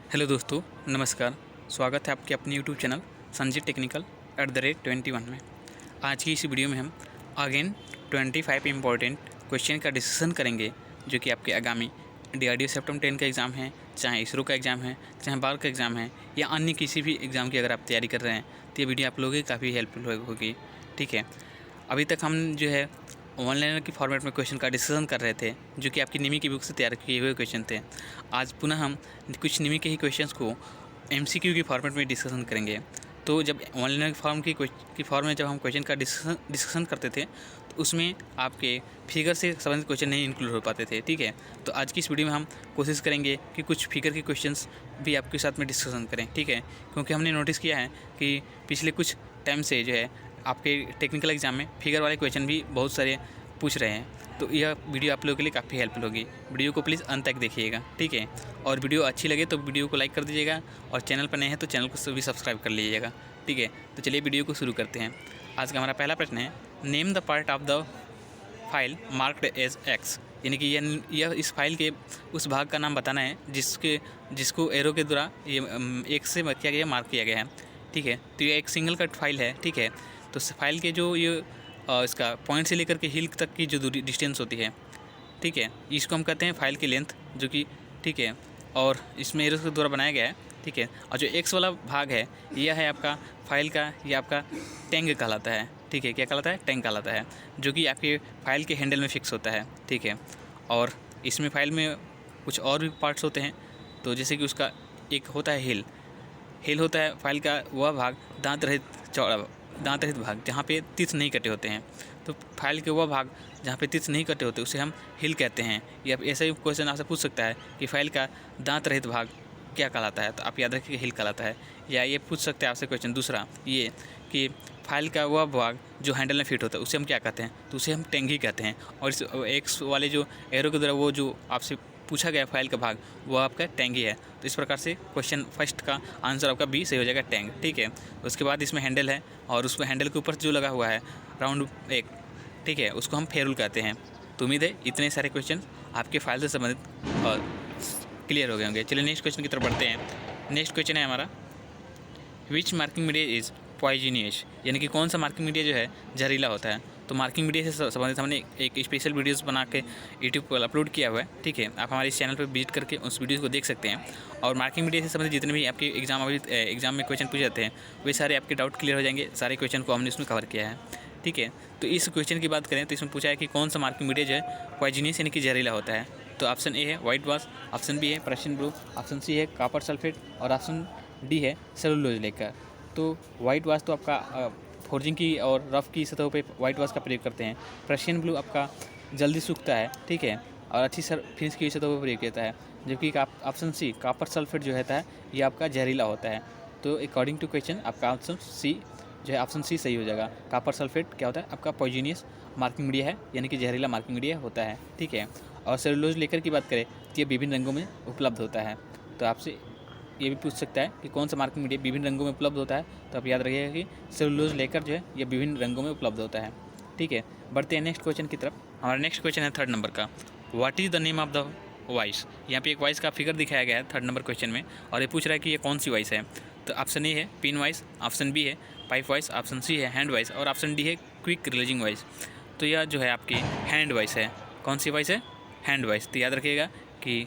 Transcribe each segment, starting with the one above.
Hello दोस्तों, नमस्कार। स्वागत है आपके अपने यूट्यूब चैनल संजय टेक्निकल @21 में। आज की इस वीडियो में हम अगेन 25 इम्पॉर्टेंट क्वेश्चन का डिस्कशन करेंगे, जो कि आपके आगामी DRDO सेप्टेम्बर 10 का एग्ज़ाम है, चाहे इसरो का एग्ज़ाम है, चाहे बार का एग्ज़ाम है, या अन्य किसी भी एग्ज़ाम की अगर आप तैयारी कर रहे हैं तो ये वीडियो आप लोगों की काफ़ी हेल्पफुल होगी। ठीक है, अभी तक हम जो है ऑनलाइन के फॉर्मेट में क्वेश्चन का डिस्कशन कर रहे थे, जो कि आपकी निमी की बुक से तैयार किए हुए क्वेश्चन थे। आज पुनः हम कुछ निमी के ही क्वेश्चंस को MCQ के फॉर्मेट में डिस्कशन करेंगे। तो जब ऑनलाइन की फॉर्म में जब हम क्वेश्चन का डिस्कशन करते थे, तो उसमें आपके फिगर से संबंधित क्वेश्चन नहीं इंक्लूड हो पाते थे। ठीक है, तो आज की इस वीडियो में हम कोशिश करेंगे कि कुछ फिगर के क्वेश्चंस भी आपके साथ में डिस्कशन करें। ठीक है, क्योंकि हमने नोटिस किया है कि पिछले कुछ टाइम से जो है आपके टेक्निकल एग्ज़ाम में फिगर वाले क्वेश्चन भी बहुत सारे पूछ रहे हैं। तो यह वीडियो आप लोगों के लिए काफ़ी हेल्पफुल होगी। वीडियो को प्लीज़ अंत तक देखिएगा। ठीक है, और वीडियो अच्छी लगे तो वीडियो को लाइक कर दीजिएगा, और चैनल पर नए हैं तो चैनल को भी सब्सक्राइब कर लीजिएगा। ठीक है, तो चलिए वीडियो को शुरू करते हैं। आज का हमारा पहला प्रश्न है, name the part of the file marked as X, यानी कि यह इस फाइल के उस भाग का नाम बताना है जिसको एरो के द्वारा ये एक्स से किया गया, मार्क किया गया है। ठीक है, तो ये एक सिंगल कट फाइल है। ठीक है, तो फाइल के जो ये इसका पॉइंट से लेकर के हिल तक की जो दूरी डिस्टेंस होती है, ठीक है, इसको हम कहते हैं फाइल की लेंथ, जो कि ठीक है, और इसमें एरो के द्वारा बनाया गया है। ठीक है, और जो एक्स वाला भाग है यह है आपका फाइल का, ये आपका टैंग कहलाता है। ठीक है, क्या कहलाता है? टैंग कहलाता है, जो कि आपके फाइल के हैंडल में फिक्स होता है। ठीक है, और इसमें फाइल में कुछ और भी पार्ट्स होते हैं। तो जैसे कि उसका एक होता है हिल होता है फाइल का वह भाग, दांत रहित भाग, जहाँ पे तीर्थ नहीं कटे होते हैं। तो फाइल के वह भाग जहाँ पे तीर्थ नहीं कटे होते उसे हम हिल कहते हैं। या ऐसा ही क्वेश्चन आपसे पूछ सकता है कि फाइल का दांत रहित भाग क्या कहलाता है, तो आप याद रखिए हिल कहलाता है। या ये पूछ सकते हैं आपसे क्वेश्चन दूसरा, ये कि फाइल का वह भाग जो हैंडल में फिट होता है उसे हम क्या कहते हैं, तो उसे हम टैंग ही कहते हैं। और इस एक्स वाले जो एरो के द्वारा वो जो आपसे पूछा गया फाइल का भाग, वो आपका टैंग ही है। तो इस प्रकार से क्वेश्चन फर्स्ट का आंसर आपका बी सही हो जाएगा, टैंग। ठीक है, उसके बाद इसमें हैंडल है, और उसमें हैंडल के ऊपर जो लगा हुआ है राउंड एक, ठीक है, उसको हम फेरुल कहते हैं। तो उम्मीद है इतने सारे क्वेश्चन आपके फाइल से संबंधित और क्लियर हो गए होंगे। चलिए नेक्स्ट क्वेश्चन की तरफ बढ़ते हैं। नेक्स्ट क्वेश्चन है हमारा, विच मार्किंग मीडिया इज़ पॉइजनियस, यानी कि कौन सा मार्किंग मीडिया जो है जहरीला होता है। तो मार्किंग मीडिया से संबंधित हमने एक स्पेशल वीडियोस बना के यूट्यूब पर अपलोड किया हुआ है। ठीक है, आप हमारे इस चैनल पर विजिट करके उस वीडियो को देख सकते हैं। और मार्किंग मीडिया से संबंधित जितने भी आपके एग्जाम में क्वेश्चन पूछे जाते हैं, वे सारे आपके डाउट क्लियर हो जाएंगे। सारे क्वेश्चन को हमने उसमें कवर किया है। ठीक है, तो इस क्वेश्चन की बात करें तो इसमें पूछा है कि कौन सा मार्किंग मीडिया जो है पॉइजनियस यानी कि जहरीला होता है। तो ऑप्शन ए है वाइट वाश, ऑप्शन बी है पर्शियन ब्लू, ऑप्शन सी है कॉपर सल्फेट, और ऑप्शन डी है सेलुलोज लेकर। तो वाइट वाश तो आपका फोर्जिंग की और रफ़ की सतहों पे वाइट वाश का प्रयोग करते हैं। पर्शियन ब्लू आपका जल्दी सूखता है, ठीक है, और अच्छी फिनिश की सतहों पर प्रयोग किया है। जबकि ऑप्शन सी कॉपर सल्फेट जो रहता है ये आपका जहरीला होता है। तो अकॉर्डिंग टू क्वेश्चन आपका ऑप्शन सी जो है, ऑप्शन सी सही हो जाएगा। कॉपर सल्फेट क्या होता है? आपका पॉइजनियस मार्किंग मीडिया है, यानी कि जहरीला मार्किंग मीडिया होता है। ठीक है, और सेलुलोज लेकर की बात करें तो ये विभिन्न रंगों में उपलब्ध होता है। तो आपसे ये भी पूछ सकता है कि कौन सा मार्किंग मीडिया विभिन्न रंगों में उपलब्ध होता है। तो आप याद रखिएगा कि सेलुलोज लेकर जो है ये विभिन्न रंगों में उपलब्ध होता है। ठीक है, बढ़ते हैं नेक्स्ट क्वेश्चन की तरफ। हमारा नेक्स्ट क्वेश्चन है 3rd नंबर का, what is the name of the voice. यहाँ पे एक वॉइस का फिगर दिखाया गया है 3rd नंबर क्वेश्चन में, और ये पूछ रहा है कि ये कौन सी वॉइस है। तो ऑप्शन ए है पिन वॉइस, ऑप्शन बी है पाइप वॉइस, ऑप्शन सी है हैंड वॉइस, और ऑप्शन डी है क्विक रिलीजिंग वॉइस। तो यह जो है आपकी हैंड वॉइस है। कौन सी वॉइस है? Hand voice. तो याद रखिएगा कि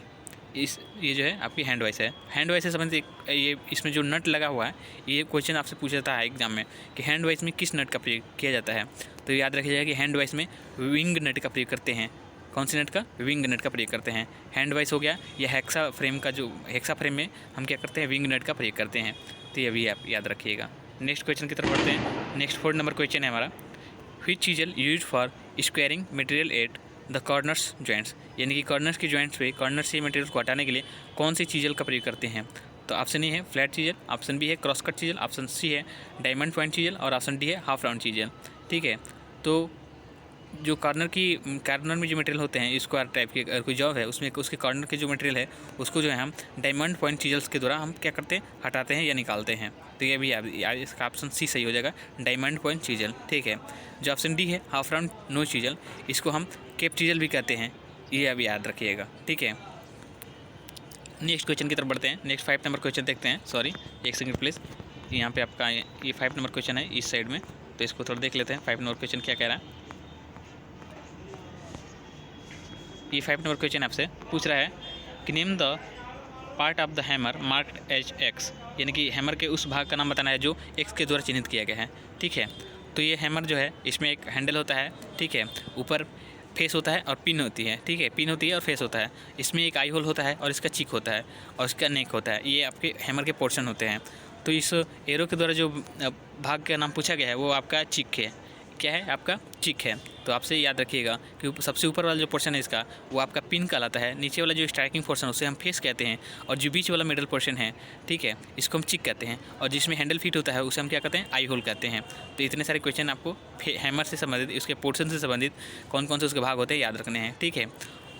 ये जो है आपकी हैंड वॉइस है। हैंड वॉइस से संबंधित ये इसमें जो नट लगा हुआ है, ये क्वेश्चन आपसे पूछा जाता है एग्जाम में कि हैंड वॉइस में किस नट का प्रयोग किया जाता है। तो याद रखिएगा कि हैंड वॉइस में विंग नट का प्रयोग करते हैं। कौन सी नट का? विंग नट का प्रयोग करते हैं। हैंड वॉइस हो गया, या हेक्सा फ्रेम में हम क्या करते हैं? विंग नट का प्रयोग करते हैं। तो ये भी आप याद रखिएगा। नेक्स्ट क्वेश्चन की तरफ बढ़ते हैं। नेक्स्ट 4th नंबर क्वेश्चन है हमारा, which chisel use for squaring material at the corners joints, यानी कि कॉर्नर्स की जॉइंट्स पे कॉर्नर से मटेरियल को हटाने के लिए कौन सी चीजल का प्रयोग करते हैं। तो ऑप्शन ए है फ्लैट चीजल, ऑप्शन बी है cross cut chisel, option C है डायमंड पॉइंट चीजल, और ऑप्शन डी है हाफ राउंड चीजल। ठीक है, तो जो कॉर्नर में जो मटेरियल होते हैं स्क्वायर टाइप के, अगर कोई जॉब है उसमें उसके कॉर्नर के जो मटेरियल है उसको जो है हम डायमंड पॉइंट चीजल्स के द्वारा हम क्या करते हैं? हटाते हैं या निकालते हैं। तो ये भी इसका ऑप्शन सी सही हो जाएगा, डायमंड पॉइंट चीजल। ठीक है, जो ऑप्शन डी है हाफ राउंड नो चीजल, इसको हम केप चीजल भी कहते हैं। ये अभी याद रखिएगा। ठीक है, नेक्स्ट क्वेश्चन की तरफ बढ़ते हैं। नेक्स्ट 5 नंबर क्वेश्चन देखते हैं। सॉरी, एक सेकंड प्लीज़। यहाँ पे आपका ये 5 नंबर क्वेश्चन है इस साइड में, तो इसको थोड़ा देख लेते हैं। 5 नंबर क्वेश्चन क्या कह रहा है। ये 5 नंबर क्वेश्चन आपसे पूछ रहा है कि name the part of the hammer marked as X, यानी कि हैमर के उस भाग का नाम बताना है जो एक्स के द्वारा चिन्हित किया गया है। ठीक है, तो ये हैमर जो है इसमें एक हैंडल होता है। ठीक है, ऊपर फेस होता है और पिन होती है। ठीक है, पिन होती है और फेस होता है। इसमें एक आई होल होता है और इसका चिक होता है और इसका नेक होता है। ये आपके हैमर के पोर्शन होते हैं। तो इस एरो के द्वारा जो भाग का नाम पूछा गया है वो आपका चिक है। क्या है? आपका चिक है। तो आपसे याद रखिएगा कि सबसे ऊपर वाला जो पोर्शन है इसका वो आपका पिन कहलाता है। नीचे वाला जो स्ट्राइकिंग पोर्शन उसे हम फेस कहते हैं और जो बीच वाला मिडल पोर्शन है, ठीक है, इसको हम चिक कहते हैं। और जिसमें हैंडल फिट होता है उसे हम क्या कहते हैं? आई होल कहते हैं। तो इतने सारे क्वेश्चन आपको हैमर से संबंधित, उसके पोर्शन से संबंधित कौन कौन से उसके भाग होते हैं याद रखने हैं। ठीक है,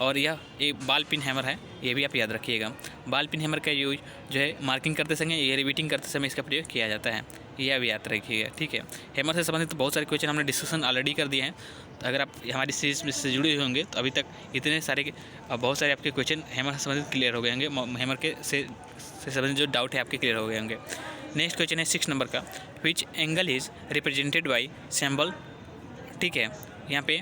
और यह एक बाल पिन हैमर है, ये भी आप याद रखिएगा। बाल पिन हैमर का यूज जो है मार्किंग करते समय या रिवीटिंग करते समय इसका प्रयोग किया जाता है, यह भी याद रखिएगा। ठीक है, हैमर से संबंधित तो बहुत सारे क्वेश्चन हमने डिस्कशन ऑलरेडी कर दिए हैं। तो अगर आप हमारी सीरीज में से जुड़े होंगे तो अभी तक इतने सारे बहुत सारे आपके क्वेश्चन हैमर से संबंधित क्लियर हो गए होंगे। हैमर के से संबंधित जो डाउट है आपके क्लियर हो गए होंगे। नेक्स्ट क्वेश्चन है 6 नंबर का, which angle is represented by symbol. ठीक है, यहाँ पे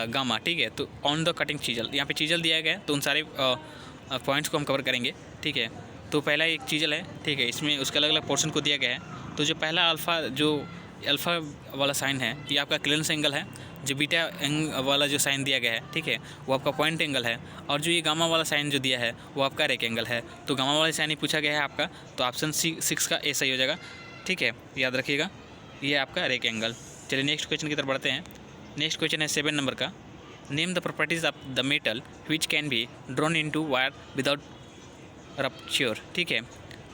गामा। ठीक है, तो ऑन द कटिंग चीजल, यहाँ पे चीजल दिया गया है तो उन सारे पॉइंट्स को हम कवर करेंगे। ठीक है, तो पहला एक चीजल है। ठीक है, इसमें उसके अलग अलग पोर्शन को दिया गया है। तो जो पहला अल्फ़ा वाला साइन है ये आपका क्लियरेंस एंगल है। जो बीटा वाला जो साइन दिया गया है, ठीक है, वो आपका पॉइंट एंगल है। और जो ये गामा वाला साइन जो दिया है वो आपका रेक एंगल है। तो गामा वाला साइन ही पूछा गया है आपका, तो ऑप्शन 6 का ए सही हो जाएगा। ठीक है, याद रखिएगा, ये आपका रेक एंगल। चलिए नेक्स्ट क्वेश्चन की तरफ बढ़ते हैं। नेक्स्ट क्वेश्चन है 7 नंबर का, name the properties of the metal which can be drawn into wire without rupture. ठीक है,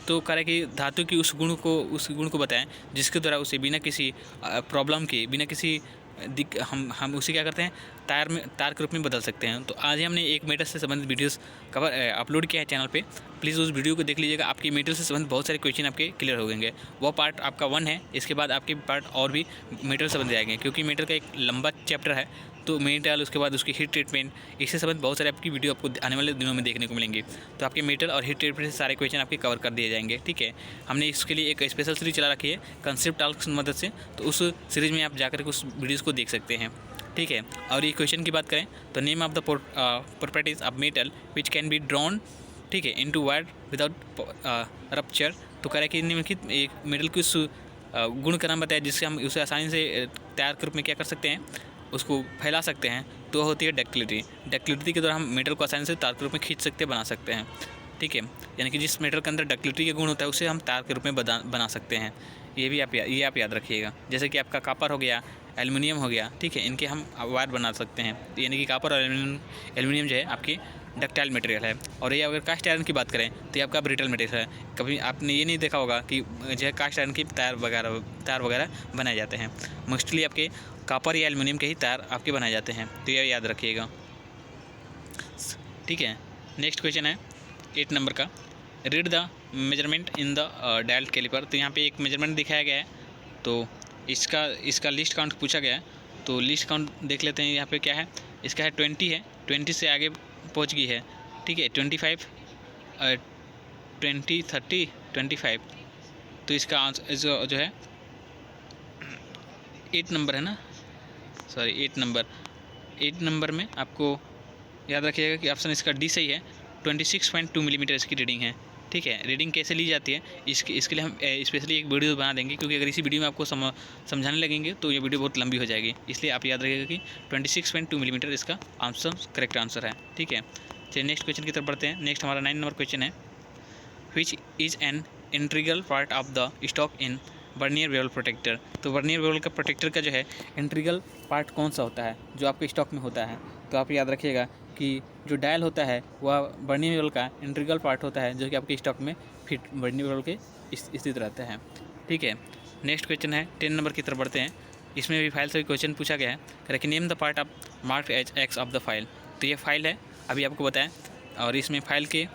तो कह रहा है कि धातु की उस गुण को बताएं जिसके द्वारा उसे बिना किसी प्रॉब्लम के, बिना किसी हम उसे क्या करते हैं, तार के रूप में बदल सकते हैं। तो आज ही हमने एक मेटल से संबंधित वीडियोस अपलोड किया है चैनल पे, प्लीज़ उस वीडियो को देख लीजिएगा। आपके मेटल से संबंधित बहुत सारे क्वेश्चन आपके क्लियर हो गएंगे। वो पार्ट आपका 1 है, इसके बाद आपके पार्ट और भी मेटल से संबंधित आएंगे, क्योंकि मेटल का एक लंबा चैप्टर है। तो मेटल, उसके बाद उसकी हीट ट्रीटमेंट, इससे संबंधित बहुत सारे आपकी वीडियो आपको आने वाले दिनों में देखने को मिलेंगी। तो आपके मेटल और हीट ट्रीटमेंट से सारे क्वेश्चन आपके कवर कर दिए जाएंगे। ठीक है, हमने इसके लिए एक स्पेशल सीरीज चला रखी है कंसेप्ट टॉक्स की मदद से, तो उस सीरीज में आप जाकर उस वीडियोज़ को देख सकते हैं। ठीक है, और ये क्वेश्चन की बात करें तो name of the properties of metal which can be drawn, ठीक है, इनटू वायर विदाउट रप्चर। तो कह रहा है कि निम्नलिखित एक मेटल की उस गुण का नाम बताया जिससे हम उसे आसानी से तैयार के रूप में क्या कर सकते हैं, उसको फैला सकते हैं। तो होती है डक्टिलिटी। डक्टिलिटी के द्वारा हम मेटल को आसानी से तार के रूप में खींच सकते, बना सकते हैं। ठीक है, यानी कि जिस मेटल के अंदर डक्टिलिटी का गुण होता है उसे हम तार के रूप में बना सकते हैं। ये आप याद रखिएगा। जैसे कि आपका कॉपर हो गया, एल्युमिनियम हो गया, ठीक है, इनके हम वायर बना सकते हैं। यानी कि कॉपर और एल्युमिनियम जो है आपकी डक्टाइल मटेरियल है। और ये अगर कास्ट आयरन की बात करें तो ये आपका ब्रिटल मटेरियल है। कभी आपने ये नहीं देखा होगा कि जो है कास्ट आयरन की तार वगैरह बनाए जाते हैं। मोस्टली आपके कॉपर या एल्युमिनियम के ही तार आपके बनाए जाते हैं। तो ये याद रखिएगा। ठीक है, नेक्स्ट क्वेश्चन है 8 नंबर का, read the measurement in the dial calliper. तो यहाँ पे एक मेजरमेंट दिखाया गया है, तो इसका लिस्ट काउंट पूछा गया है। तो लिस्ट काउंट देख लेते हैं। यहाँ पे क्या है, इसका है 20 है, 20 से आगे पहुँच गई है। ठीक है, 25, 20, 30, 25। तो इसका आंसर जो है 8 नंबर है ना, सॉरी 8 नंबर में आपको याद रखिएगा कि ऑप्शन इसका डी सही है। 26.2 मिलीमीटर इसकी रीडिंग है। ठीक है, रीडिंग कैसे ली जाती है इसके लिए हम स्पेशली एक वीडियो बना देंगे, क्योंकि अगर इसी वीडियो में आपको समझाने लगेंगे तो ये वीडियो बहुत लंबी हो जाएगी। इसलिए आप याद रखिएगा कि 26.2 मिलीमीटर इसका आंसर करेक्ट आंसर है। ठीक है, चलिए नेक्स्ट क्वेश्चन की तरफ बढ़ते हैं। नेक्स्ट हमारा 9 नंबर क्वेश्चन है, which is an integral part of the stock in vernier bevel protector. तो वर्नियर बेवल का प्रोटेक्टर का जो है इंटीग्रल पार्ट कौन सा होता है जो आपके स्टॉक में होता है। तो आप याद रखिएगा कि जो डायल होता है वह वर्नियर बेवल का इंटीग्रल पार्ट होता है, जो कि आपके स्टॉक में फिट वर्नियर बेवल के स्थित रहता है। ठीक है, नेक्स्ट क्वेश्चन है 10 नंबर की तरफ बढ़ते हैं। इसमें भी फाइल से क्वेश्चन पूछा गया है कि name the part of marked as X of the file. तो ये फाइल है, अभी आपको बताएं, और इसमें फाइल के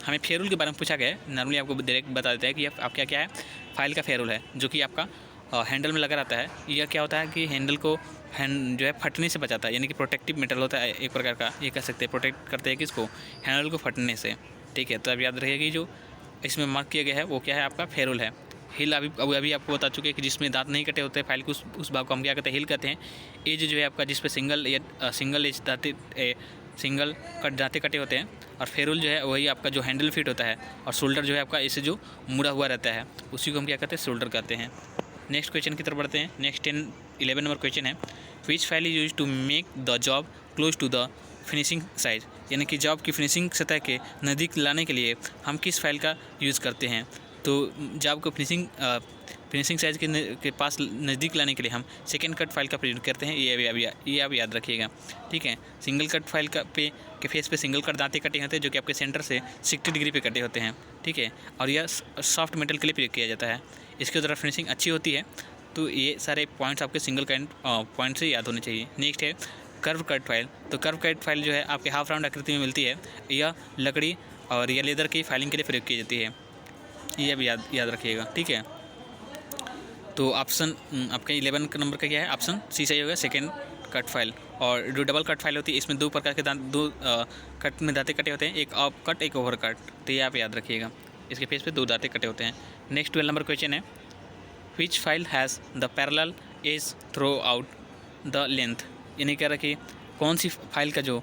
हमें फेयररूल के बारे में पूछा गया है। नॉर्मली आपको डायरेक्ट बता देते हैं कि आप क्या है, फाइल का फेयररूल है, जो कि आपका हैंडल में लगा रहता है। यह क्या होता है कि हैंडल को हैंड जो है फटने से बचाता है, यानी कि प्रोटेक्टिव मेटल होता है एक प्रकार का, ये कह सकते हैं प्रोटेक्ट करते हैं किसको, हैंडल को फटने से। ठीक है, तो अब याद रखिएगा कि जो इसमें मार्क किया गया है वो क्या है, आपका फेरुल है। हिल अभी आपको बता चुके हैं कि जिसमें दांत नहीं कटे होते हैं फाइल के उस भाग को हम क्या कहते हैं, हिल कहते हैं। एज जो है आपका जिस पे सिंगल एज दांते सिंगल दांते कटे होते हैं, और फेरुल जो है वही आपका जो हैंडल फिट होता है, और शोल्डर जो है आपका ऐसे जो मुड़ा हुआ रहता है उसी को हम क्या कहते हैं, शोल्डर कहते हैं। नेक्स्ट क्वेश्चन की तरफ बढ़ते हैं। नेक्स्ट 11 नंबर क्वेश्चन है, which file is use to make the job close to the finishing size, यानी कि जॉब की फिनिशिंग सतह के नज़दीक लाने के लिए हम किस फाइल का यूज़ करते हैं। तो जॉब को फिनिशिंग साइज के पास नज़दीक लाने के लिए हम सेकेंड कट फाइल का प्रयोग करते हैं, ये आप याद रखिएगा। ठीक है, सिंगल कट फाइल के फेस पे सिंगल कट दांते कटे होते हैं जो कि आपके सेंटर से 60 डिग्री पे कटे होते हैं। ठीक है, और यह सॉफ्ट मेटल के लिए प्रयोग किया जाता है। इसके द्वारा फिनिशिंग अच्छी होती है। तो ये सारे पॉइंट्स आपके सिंगल पॉइंट से याद होने चाहिए। नेक्स्ट है कर्व कट फाइल। तो कर्व कट फाइल जो है आपके हाफ राउंड आकृति में मिलती है, यह लकड़ी और यह लेदर की फाइलिंग के लिए प्रयोग की जाती है, ये भी याद रखिएगा। ठीक है, तो ऑप्शन आपका 11 का नंबर का क्या है, ऑप्शन सी सही होगा, सेकेंड कट फाइल। और जो डबल कट फाइल होती है इसमें 2 प्रकार के दो कट में दांते कटे होते हैं, एक ऑफ कट एक ओवर कट, तो ये आप याद रखिएगा। इसके फेस पे 2 दांते कटे होते हैं। नेक्स्ट 12 नंबर क्वेश्चन है, which file has the parallel edge throughout the length, यानी क्या रखिए कौन सी फाइल का जो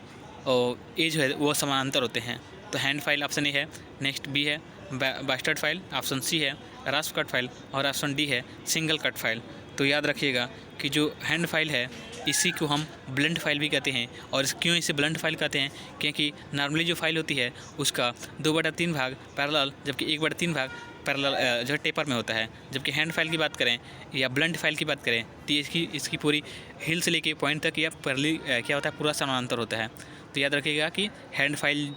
एज है वो समानांतर होते हैं। तो हैंड फाइल ऑप्शन ए है, नेक्स्ट बी है बास्टर्ड फाइल, ऑप्शन सी है रास्प कट फाइल, और ऑप्शन डी है सिंगल कट फाइल। तो याद रखिएगा कि जो हैंड फाइल है इसी को हम ब्लंट फाइल भी कहते हैं। और क्यों इसे ब्लंट फाइल कहते हैं, क्योंकि नॉर्मली जो फाइल होती है उसका 2/3 भाग पैरेलल, जबकि 1/3 भाग पैरेलल जो टेपर में होता है। जबकि हैंड फाइल की बात करें या ब्लंट फाइल की बात करें तो इसकी पूरी हिल से लेके पॉइंट तक या पैरेलल क्या होता है, पूरा समानांतर होता है। तो याद रखिएगा कि हैंड फाइल,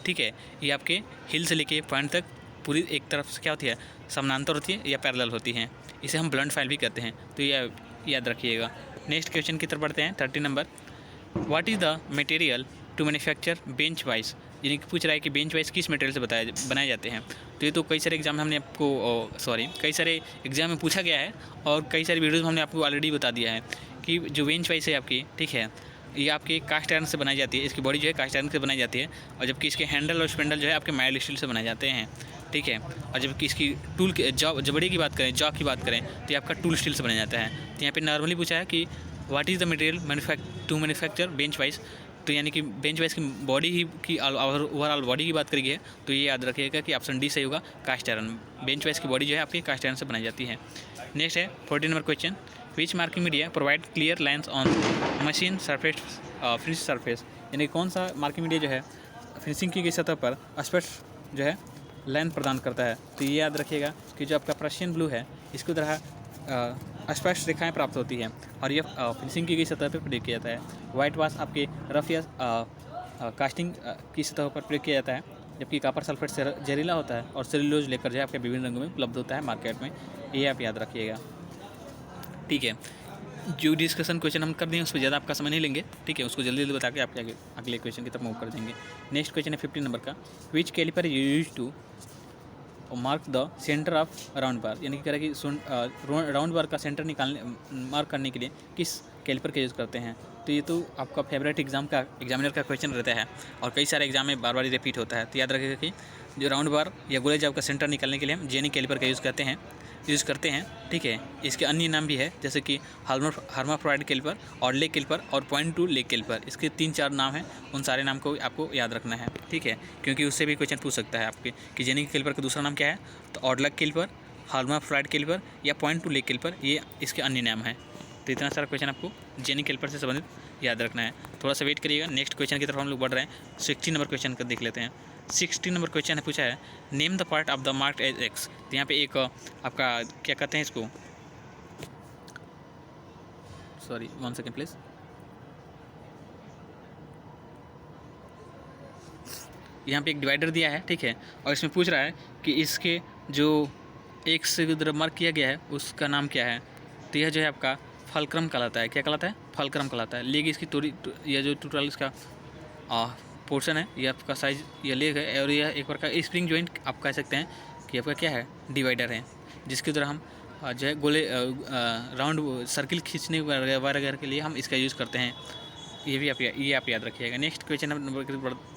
ठीक है, ये आपके हिल से लेके पॉइंट तक पूरी एक तरफ से क्या होती है, समानांतर होती है या पैरेलल होती हैं। इसे हम ब्लंट फाइल भी कहते हैं, तो ये याद रखिएगा। नेक्स्ट क्वेश्चन की तरफ बढ़ते हैं। 30 number, what is the material to manufacture bench vice, यानी कि पूछ रहा है कि बेंच वाइज किस मटेरियल से बनाए जाते हैं। तो ये तो कई सारे एग्जाम में हमने कई सारे एग्जाम में पूछा गया है, और कई सारी वीडियोज़ में हमने आपको ऑलरेडी बता दिया है कि जो बेंच वाइज है आपकी, ठीक है, ये आपके कास्ट आयरन से बनाई जाती है। इसकी बॉडी जो है कास्ट आयरन से बनाई जाती है, और जबकि इसके हैंडल और स्पेंडल जो है आपके माइल्ड स्टील से बनाए जाते हैं। ठीक है, और जबकि इसकी टूल जबड़ी की बात करें, जॉ की बात करें, तो ये आपका टूल स्टील से बनाया जाता है। तो यहाँ पे नॉर्मली पूछा है कि what is the material to manufacture bench vice, तो यानी कि बेंच वाइज की बॉडी ही की ओवरऑल बॉडी की बात करी है, तो ये याद रखिएगा कि ऑप्शन डी सही होगा, कास्ट आयरन। बेंच वाइज की बॉडी जो है आपकी कास्ट आयरन से बनाई जाती है। नेक्स्ट है 14 number question, which marking media provide clear lines on machine surface finish surface, यानी कौन सा मार्किंग मीडिया जो है फिनिशिंग की गई सतह पर स्पष्ट जो है लाइन प्रदान करता है। तो ये याद रखिएगा कि जो आपका प्रशियन ब्लू है इसको तरह स्पष्ट रेखाएं प्राप्त होती हैं, और यह फिनिशिंग की गई सतह पर प्रयोग किया जाता है। वाइट वाश आपके रफ या कास्टिंग की सतह पर प्रयोग किया जाता है, जबकि कॉपर सल्फेट जहरीला होता है और सेलुलोज लेकर जो है आपके विभिन्न रंगों में उपलब्ध होता है मार्केट में, ये आप याद रखिएगा। ठीक है, जो डिस्कशन क्वेश्चन हम कर देंगे उस पर ज़्यादा आपका समय नहीं लेंगे। ठीक है, उसको जल्दी जल्दी बता के आपके अगले क्वेश्चन की तरफ मूव कर देंगे। नेक्स्ट क्वेश्चन है 15 नंबर का, which caliper use to mark the centre of round bar, यानी कि कह रहा है कि राउंड बार का सेंटर मार्क करने के लिए किस कैलिपर का यूज़ करते हैं। तो ये तो आपका फेवरेट एग्जामिनर का क्वेश्चन रहता है, और कई सारे एग्जाम में बार बार रिपीट होता है। तो याद रखिएगा कि जो राउंड बार या गोले जॉब का सेंटर निकालने के लिए हम जेनी कैलिपर का यूज़ करते हैं। ठीक है, इसके अन्य नाम भी है, जैसे कि हर्माफ्रॉइड कैलिपर और लेग कैलिपर और पॉइंट टू लेग कैलिपर, इसके 3-4 नाम हैं। उन सारे नाम को आपको याद रखना है। ठीक है, क्योंकि उससे भी क्वेश्चन पूछ सकता है आपके कि जेनी कैलिपर का दूसरा नाम क्या है। तो ऑडलग कैलिपर, हर्माफ्रॉइड कैलिपर या पॉइंट टू लेग कैलिपर, ये इसके अन्य नाम हैं। तो इतना सारा क्वेश्चन आपको जेनी कैलिपर से संबंधित याद रखना है। थोड़ा सा वेट करिएगा, नेक्स्ट क्वेश्चन की तरफ हम लोग बढ़ रहे हैं। 16 नंबर क्वेश्चन का देख लेते हैं। 16 नंबर क्वेश्चन है, पूछा है name the part of the marked as X. तो यहाँ पे एक आपका क्या कहते हैं इसको, सॉरी 1 सेकेंड प्लीज, यहाँ पे एक डिवाइडर दिया है। ठीक है, और इसमें पूछ रहा है कि इसके जो एक्स से उधर मार्क किया गया है उसका नाम क्या है। तो यह जो है आपका फलक्रम कहलाता है। क्या कहलाता है? फलक्रम कहलाता है। लेग इसकी थोड़ी, यह जो टोटल इसका पोर्शन है, यह आपका साइज, यह लेग है, और यह एक प्रकार स्प्रिंग जॉइंट आप कह सकते हैं कि आपका क्या है, डिवाइडर है, जिसके द्वारा हम जो है गोले राउंड सर्किल खींचने वगैरह के लिए हम इसका यूज़ करते हैं। ये आप याद रखिएगा। नेक्स्ट क्वेश्चन नंबर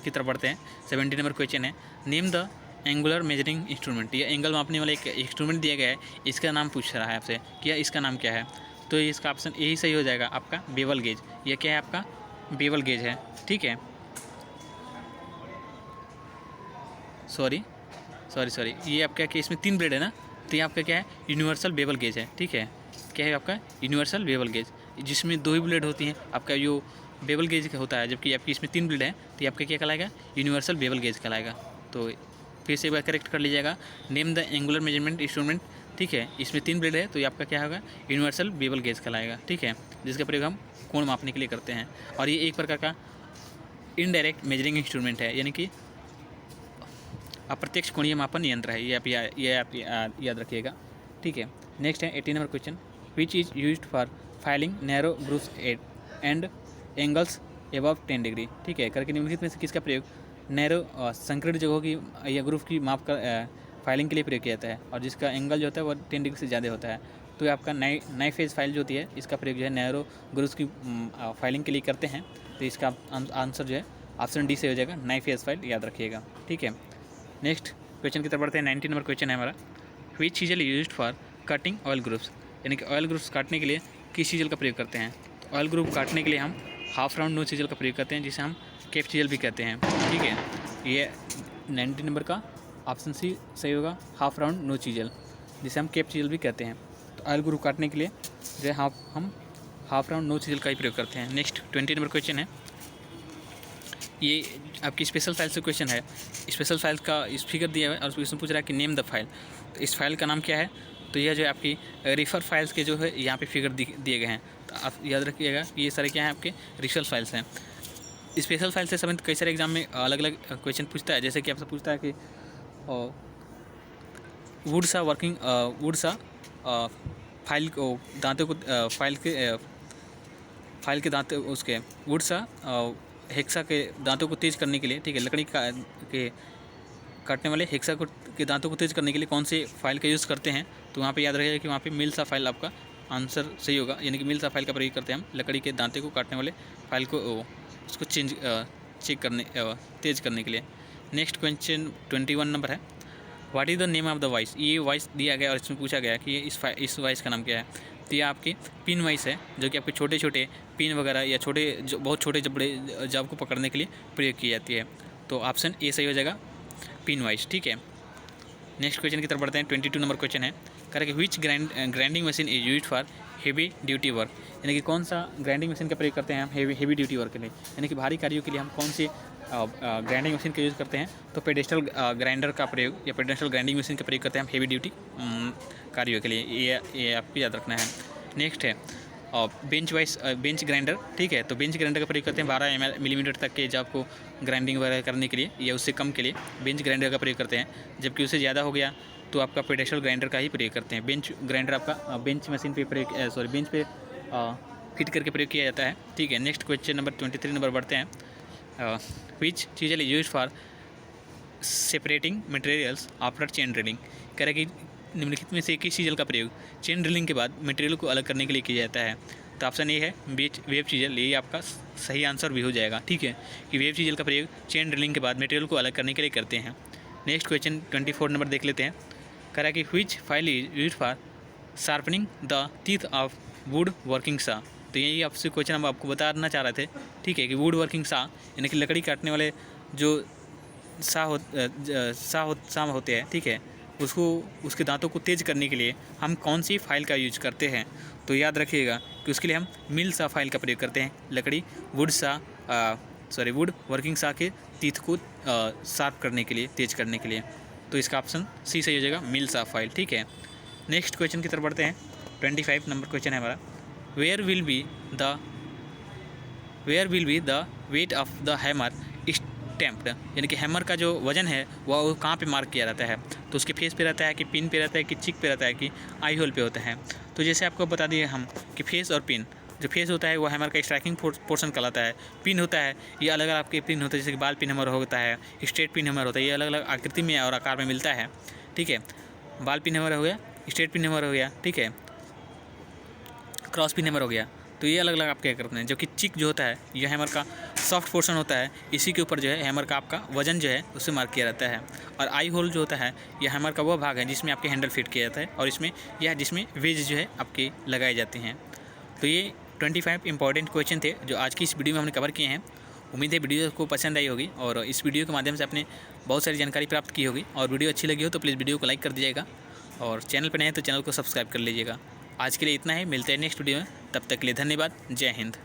की तरफ बढ़ते हैं। 70 नंबर क्वेश्चन है, name the angular measuring instrument. ये एंगल मापने वाला एक इंस्ट्रूमेंट दिया गया है, इसका नाम पूछ रहा है आपसे कि इसका नाम क्या है। तो इसका ऑप्शन यही सही हो जाएगा आपका बेवल गेज। ये क्या है आपका बेवल गेज है, ठीक है। सॉरी ये आपका क्या इसमें 3 ब्लेड है ना, तो ये आपका क्या है यूनिवर्सल बेवल गेज है, ठीक है। क्या है आपका यूनिवर्सल बेवल गेज, जिसमें 2 ही ब्लेड होती हैं। आपका जो बेवल गेज का होता है, जबकि आपकी इसमें 3 ब्लेड है, तो ये आपका क्या कहलाएगा यूनिवर्सल बेवल गेज कहलाएगा। तो फिर से एक बार करेक्ट कर लीजिएगा, name the angular measurement instrument, ठीक है। इसमें 3 ब्लेड है, तो ये आपका क्या होगा यूनिवर्सल बेवल गेज कहलाएगा, ठीक है, जिसका प्रयोग हम कोण मापने के लिए करते हैं। और ये एक प्रकार का इनडायरेक्ट मेजरिंग इंस्ट्रूमेंट है, यानी कि अप्रत्यक्ष कोणीय मापन यंत्र है। ये आप याद रखिएगा, ठीक है। नेक्स्ट है 18 number question, which is used for filing narrow grooves and angles above 10 degree, ठीक है। करके निम्नलिखित में से किसका प्रयोग नैरो संकीर्ण जगहों की या ग्रूव की माप कर फाइलिंग के लिए प्रयोग किया जाता है, और जिसका एंगल जो होता है वो 10 डिग्री से ज़्यादा होता है। तो आपका नई फेज फाइल जो होती है, इसका प्रयोग जो है नैरो ग्रूव्स की फाइलिंग के लिए करते हैं। तो इसका आंसर जो है ऑप्शन डी से हो जाएगा, नई फेज फाइल, याद रखिएगा, ठीक है। नेक्स्ट क्वेश्चन की तरफ बढ़ते हैं। 19 नंबर क्वेश्चन है हमारा, which chisel used for cutting oil grooves, यानी कि ऑयल ग्रुप्स काटने के लिए किस चीज़ल का प्रयोग करते हैं। तो ऑयल ग्रुप काटने के लिए हम हाफ राउंड नो चीज़ल का प्रयोग करते हैं, जिसे हम केप चीज़ल भी कहते हैं, ठीक है। ये 19 नंबर का ऑप्शन सी सही होगा, हाफ राउंड नो चीज़ल, जिसे हम केप चीज़ल भी कहते हैं। तो ऑयल ग्रुप काटने के लिए जो है हम हाफ राउंड नो चीज़ल का ही प्रयोग करते हैं। नेक्स्ट 20 नंबर क्वेश्चन है, ये आपकी स्पेशल फाइल से क्वेश्चन है। स्पेशल फाइल का इस फिगर दिया हुआ है, और उसमें पूछ रहा है कि नेम द फाइल। तो इस फाइल का नाम क्या है, तो यह जो है आपकी रेफर फाइल्स के जो है यहाँ पे फिगर दिए गए हैं। तो आप याद रखिएगा कि ये सारे क्या हैं आपके रेफर फाइल्स हैं। स्पेशल फाइल से संबंधित कई सारे एग्जाम में अलग अलग क्वेश्चन पूछता है, जैसे कि आपसे पूछता है कि वुड सा फाइल को दांतों को फाइल के दांतों उसके वुड सा हेक्सा के दांतों को तेज़ करने के लिए, ठीक है, लकड़ी के काटने वाले हेक्सा के दांतों को तेज़ करने के लिए कौन से फाइल का यूज़ करते हैं। तो वहाँ पे याद रखिएगा कि वहाँ पे मिल सा फाइल आपका आंसर सही होगा, यानी कि मिल सा फाइल का प्रयोग करते हैं हम लकड़ी के दांते को काटने वाले फाइल को उसको तेज़ करने के लिए। नेक्स्ट क्वेश्चन 21 नंबर है, what is the name of the voice. ये वॉइस दिया गया और इसमें पूछा गया कि इस वॉइस का नाम क्या है। तो ये आपकी पिन वॉइस है, जो कि आपके छोटे छोटे पिन वगैरह या बहुत छोटे बड़े जॉब को पकड़ने के लिए प्रयोग की जाती है। तो ऑप्शन ए सही हो जाएगा, पिन वॉइस, ठीक है। नेक्स्ट क्वेश्चन की तरफ बढ़ते हैं। 22 नंबर क्वेश्चन है, correct which grinding machine is used for heavy duty work, यानी कि कौन सा ग्राइंडिंग मशीन का प्रयोग करते हैं हम हेवी ड्यूटी वर्क के लिए, यानी कि भारी कार्यों के लिए हम कौन सी ग्राइंडिंग मशीन का यूज़ करते हैं। तो पेडेस्टल ग्राइंडर का प्रयोग या पेडेस्टल ग्राइंडिंग मशीन का प्रयोग करते हैं हम हेवी ड्यूटी कार्यों के लिए, ये आपको याद रखना है। नेक्स्ट है बेंच ग्राइंडर, ठीक है। तो बेंच ग्राइंडर का प्रयोग करते हैं 12 मिलीमीटर तक के जॉब को ग्राइंडिंग वगैरह करने के लिए, या उससे कम के लिए बेंच ग्राइंडर का प्रयोग करते हैं। जबकि उससे ज़्यादा हो गया तो आपका पेडेस्टल ग्राइंडर का ही प्रयोग करते हैं। बेंच ग्राइंडर आपका बेंच मशीन पे बेंच पे फिट करके प्रयोग किया जाता है, ठीक है। नेक्स्ट क्वेश्चन नंबर 23 नंबर बढ़ते हैं, which chisel use for separating materials after chain drilling, कह रहा है कि निम्नलिखित में से किस चीज़ल का प्रयोग चेन ड्रिलिंग के बाद मटेरियल को अलग करने के लिए किया जाता है। तो ऑप्शन ए है वेब चीज़ल, ये आपका सही आंसर भी हो जाएगा, ठीक है, कि वेब चीज़ल का प्रयोग चेन ड्रिलिंग के बाद मटेरियल को अलग करने के लिए करते हैं। नेक्स्ट क्वेश्चन 24 नंबर देख लेते हैं, कह रहा है कि which file is used for sharpening the teeth of would working सा। तो यही आपसे क्वेश्चन हम आपको बताना चाह रहे थे, ठीक है, कि वुड वर्किंग सा यानी कि लकड़ी काटने वाले जो सा होते हैं, ठीक है, उसके दांतों को तेज़ करने के लिए हम कौन सी फाइल का यूज करते हैं। तो याद रखिएगा कि उसके लिए हम मिल सा फाइल का प्रयोग करते हैं, लकड़ी वुड वर्किंग सा के टीथ को शार्प करने के लिए, तेज़ करने के लिए। तो इसका ऑप्शन सी सही हो जाएगा, मिल सा फाइल, ठीक है। नेक्स्ट क्वेश्चन की तरफ बढ़ते हैं। 25 नंबर क्वेश्चन है हमारा, where will be the weight of the hammer stamped, यानी कि हैमर का जो वजन है वह कहाँ पे मार्क किया जाता है। तो उसके फेस पे रहता है कि पिन पे रहता है कि चिक पे रहता है कि आई होल पे होता है। तो जैसे आपको बता दिए हम कि फेस और पिन, जो फेस होता है वो हैमर का स्ट्राइकिंग पोर्शन कहलाता है। पिन होता है ये अलग अलग आपके पिन होते हैं, जैसे कि बाल पिन हैमर होता है, स्ट्रेट पिन हैमर होता है, ये अलग अलग आकृति में और आकार में मिलता है, ठीक है। बाल पिन हैमर हो गया स्ट्रेट पिन हैमर हो गया, ठीक है, क्रॉस पिन हैमर हो गया। तो ये अलग अलग आप क्या करते हैं। जबकि चिक जो होता है ये हैमर का सॉफ्ट पोर्शन होता है, इसी के ऊपर जो है हैमर का आपका वजन जो है उससे मार्क किया जाता है। और आई होल जो होता है ये हैमर का वो भाग है जिसमें आपके हैंडल फिट किया जाता है, और इसमें यह जिसमें वेज जो है आपके लगाए जाते हैं। तो ये 25 इंपॉर्टेंट क्वेश्चन थे जो आज की इस वीडियो में हमने कवर किए हैं। उम्मीद है वीडियो को पसंद आई होगी और इस वीडियो के माध्यम से आपने बहुत सारी जानकारी प्राप्त की होगी। और वीडियो अच्छी लगी हो तो प्लीज़ वीडियो को लाइक कर दीजिएगा, और चैनल पर नए हैं तो चैनल को सब्सक्राइब कर लीजिएगा। आज के लिए इतना ही, मिलते हैं नेक्स्ट वीडियो में, तब तक के लिए धन्यवाद। जय हिंद।